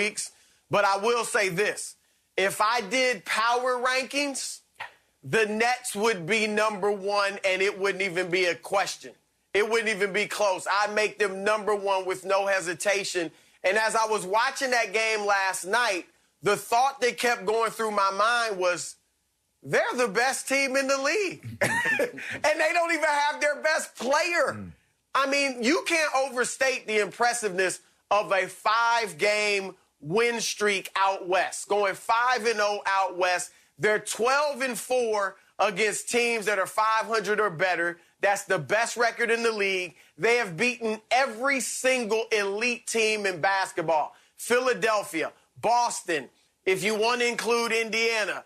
weeks. But I will say this. If I did power rankings, the Nets would be #1, and it wouldn't even be a question. It wouldn't even be close. I'd make them #1 with no hesitation. And as I was watching that game last night, the thought that kept going through my mind was, they're the best team in the league. And they don't even have their best player. I mean, you can't overstate the impressiveness of a 5-game win streak out west, going 5-0 out west. They're 12-4 against teams that are 500 or better. That's the best record in the league. They have beaten every single elite team in basketball. Philadelphia, Boston, if you want to include Indiana,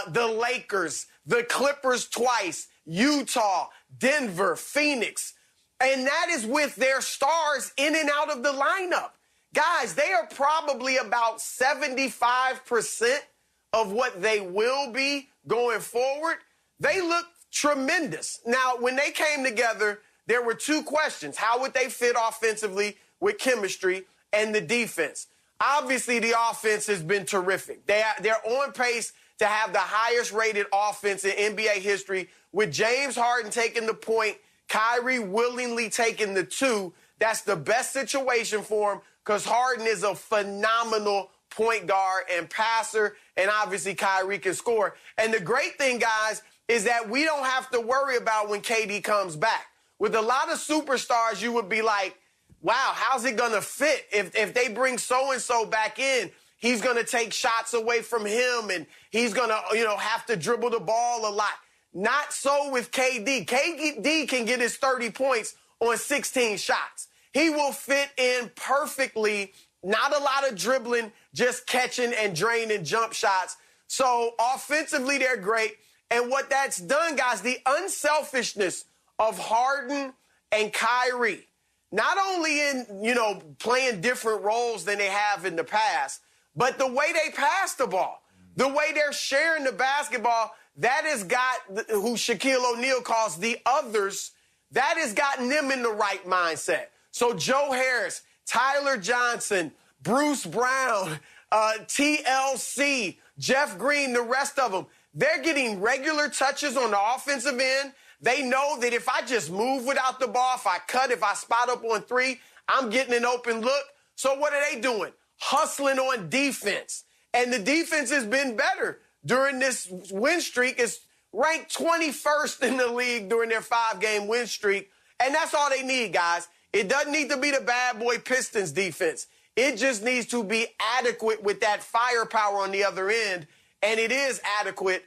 the Lakers, the Clippers twice, Utah, Denver, Phoenix. And that is with their stars in and out of the lineup. Guys, they are probably about 75% of what they will be going forward. They look tremendous. Now, when they came together, there were 2 questions. How would they fit offensively with chemistry and the defense? Obviously, the offense has been terrific. They're on pace to have the highest-rated offense in NBA history, with James Harden taking the point, Kyrie willingly taking the 2. That's the best situation for him because Harden is a phenomenal point guard and passer, and obviously Kyrie can score. And the great thing, guys, is that we don't have to worry about when KD comes back. With a lot of superstars, you would be like, wow, how's it going to fit? If they bring so-and-so back in, he's going to take shots away from him, and he's going to, have to dribble the ball a lot. Not so with KD. KD can get his 30 points on 16 shots. He will fit in perfectly. Not a lot of dribbling, just catching and draining jump shots. So offensively, they're great. And what that's done, guys, the unselfishness of Harden and Kyrie, not only in, playing different roles than they have in the past, but the way they pass the ball, the way they're sharing the basketball, that has got who Shaquille O'Neal calls the others, that has gotten them in the right mindset. So Joe Harris, Tyler Johnson, Bruce Brown, TLC, Jeff Green, the rest of them, they're getting regular touches on the offensive end. They know that if I just move without the ball, if I cut, if I spot up on 3, I'm getting an open look. So what are they doing? Hustling on defense. And the defense has been better during this win streak. It's ranked 21st in the league during their 5-game win streak. And that's all they need, guys. It doesn't need to be the bad boy Pistons defense. It just needs to be adequate with that firepower on the other end. And it is adequate.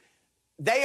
They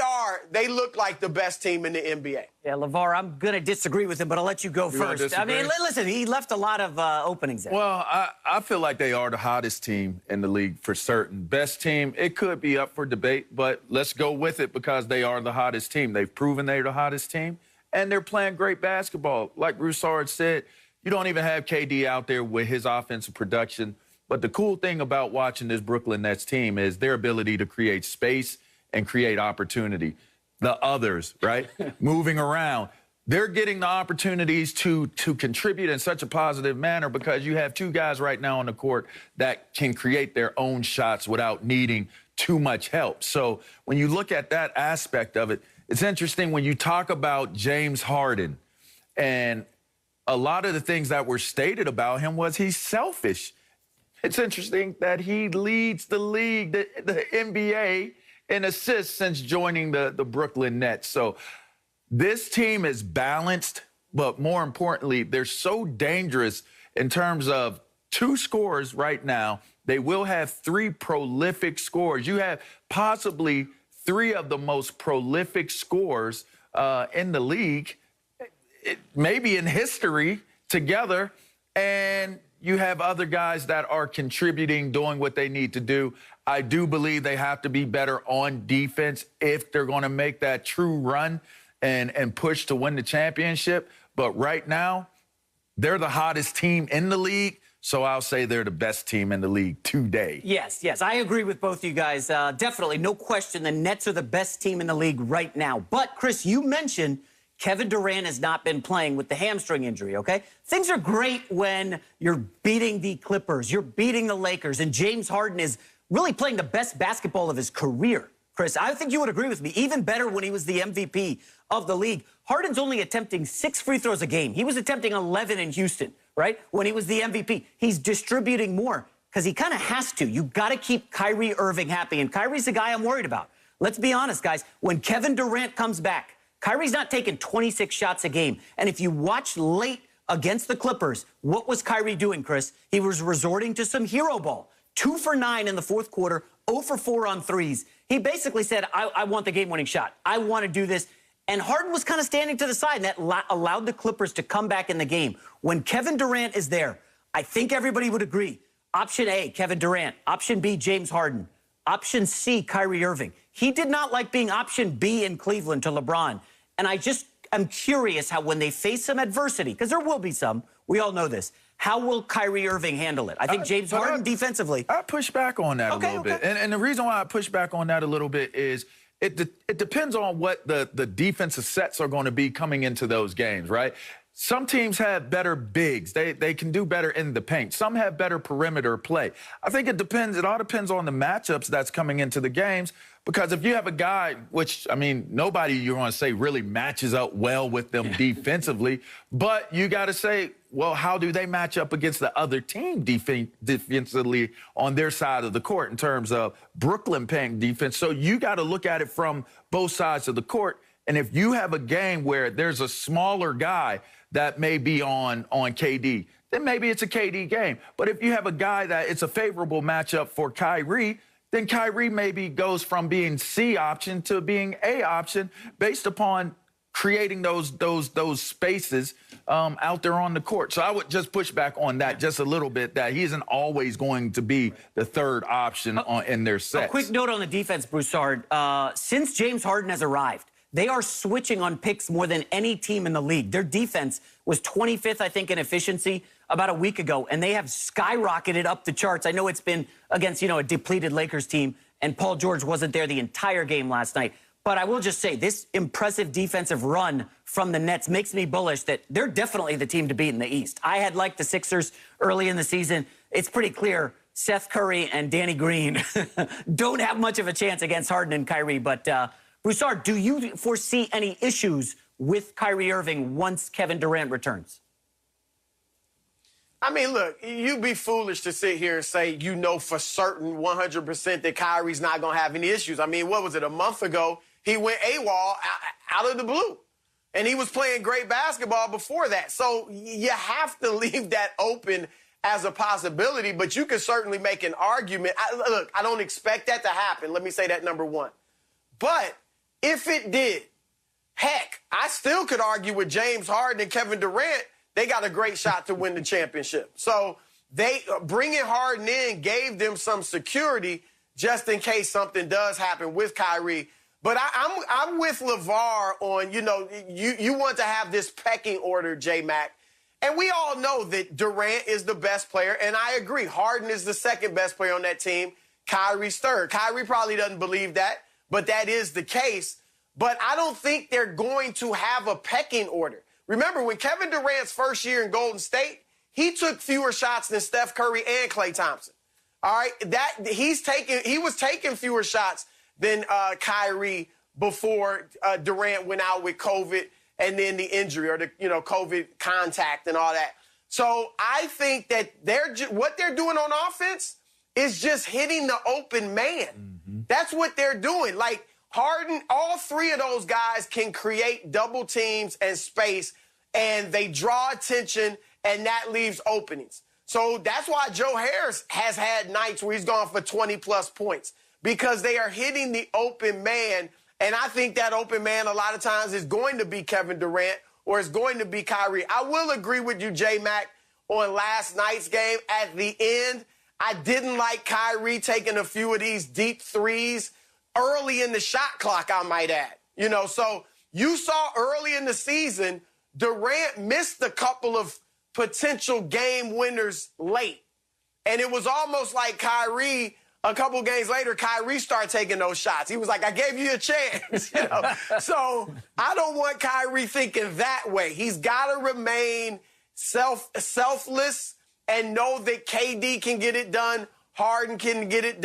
look like the best team in the NBA. Yeah, LeVar, I'm going to disagree with him, but I'll let you go first. I mean, listen, he left a lot of openings there. Well, I feel like they are the hottest team in the league for certain. Best team, it could be up for debate, but let's go with it because they are the hottest team. They've proven they're the hottest team, and they're playing great basketball. Like Broussard said, you don't even have KD out there with his offensive production. But the cool thing about watching this Brooklyn Nets team is their ability to create space and create opportunity. The others, right, moving around, they're getting the opportunities to contribute in such a positive manner because you have 2 guys right now on the court that can create their own shots without needing too much help. So when you look at that aspect of it, it's interesting when you talk about James Harden, and a lot of the things that were stated about him was he's selfish. It's interesting that he leads the league, the NBA, in assists since joining the Brooklyn Nets. So this team is balanced, but more importantly, they're so dangerous in terms of 2 scorers right now. They will have 3 prolific scorers. You have possibly 3 of the most prolific scorers in the league, maybe in history, together. And you have other guys that are contributing, doing what they need to do. I do believe they have to be better on defense if they're going to make that true run and push to win the championship. But right now, they're the hottest team in the league. So I'll say they're the best team in the league today. Yes, I agree with both you guys. Definitely, no question, the Nets are the best team in the league right now. But, Chris, you mentioned Kevin Durant has not been playing with the hamstring injury, okay? Things are great when you're beating the Clippers, you're beating the Lakers, and James Harden is really playing the best basketball of his career. Chris, I think you would agree with me. Even better when he was the MVP of the league. Harden's only attempting 6 free throws a game. He was attempting 11 in Houston, right? When he was the MVP. He's distributing more because he kind of has to. You got to keep Kyrie Irving happy, and Kyrie's the guy I'm worried about. Let's be honest, guys. When Kevin Durant comes back, Kyrie's not taking 26 shots a game. And if you watch late against the Clippers, what was Kyrie doing, Chris? He was resorting to some hero ball. 2 for 9 in the fourth quarter, 0 for 4 on threes. He basically said, I want the game-winning shot. I want to do this. And Harden was kind of standing to the side, and that allowed the Clippers to come back in the game. When Kevin Durant is there, I think everybody would agree. Option A, Kevin Durant. Option B, James Harden. Option C, Kyrie Irving. He did not like being option B in Cleveland to LeBron. And I'm curious how when they face some adversity, because there will be some, we all know this, how will Kyrie Irving handle it? I think James Harden defensively. I push back on that a little bit. And the reason why I push back on that a little bit is it depends on what the defensive sets are going to be coming into those games, right? Some teams have better bigs. They can do better in the paint. Some have better perimeter play. I think it depends. It all depends on the matchups that's coming into the games. Because if you have a guy, which, I mean, nobody you're going to say really matches up well with them defensively, but you got to say, well, how do they match up against the other team defensively on their side of the court in terms of Brooklyn playing defense? So you got to look at it from both sides of the court. And if you have a game where there's a smaller guy that may be on KD, then maybe it's a KD game. But if you have a guy that it's a favorable matchup for Kyrie, then Kyrie maybe goes from being C option to being A option based upon creating those spaces out there on the court. So I would just push back on that just a little bit, that he isn't always going to be the third option in their sets. A quick note on the defense, Broussard. Since James Harden has arrived, they are switching on picks more than any team in the league. Their defense was 25th, I think, in efficiency about a week ago, and they have skyrocketed up the charts. I know it's been against, a depleted Lakers team, and Paul George wasn't there the entire game last night. But I will just say, this impressive defensive run from the Nets makes me bullish that they're definitely the team to beat in the East. I had liked the Sixers early in the season. It's pretty clear Seth Curry and Danny Green don't have much of a chance against Harden and Kyrie, but Broussard, do you foresee any issues with Kyrie Irving once Kevin Durant returns? I mean, look, you'd be foolish to sit here and say for certain 100% that Kyrie's not going to have any issues. I mean, what was it, a month ago, he went AWOL out of the blue. And he was playing great basketball before that. So you have to leave that open as a possibility, but you can certainly make an argument. Look, I don't expect that to happen. Let me say that, number one. But if it did, heck, I still could argue with James Harden and Kevin Durant. They got a great shot to win the championship. So they bringing Harden in gave them some security just in case something does happen with Kyrie. But I'm with LeVar on, you want to have this pecking order, J-Mac. And we all know that Durant is the best player, and I agree. Harden is the second best player on that team. Kyrie's third. Kyrie probably doesn't believe that, but that is the case. But I don't think they're going to have a pecking order. Remember, when Kevin Durant's first year in Golden State, he took fewer shots than Steph Curry and Klay Thompson. All right, he was taking fewer shots than Kyrie before Durant went out with COVID and then the injury or the COVID contact and all that. So I think that what they're doing on offense is just hitting the open man. Mm-hmm. That's what they're doing. Like Harden, all three of those guys can create double teams and space, and they draw attention, and that leaves openings. So that's why Joe Harris has had nights where he's gone for 20-plus points, because they are hitting the open man, and I think that open man a lot of times is going to be Kevin Durant or is going to be Kyrie. I will agree with you, J-Mac, on last night's game. At the end, I didn't like Kyrie taking a few of these deep threes early in the shot clock, I might add. So you saw early in the season, Durant missed a couple of potential game winners late. And it was almost like Kyrie a couple games later, Kyrie started taking those shots. He was like, I gave you a chance. You know? So I don't want Kyrie thinking that way. He's got to remain selfless and know that KD can get it done, Harden can get it done.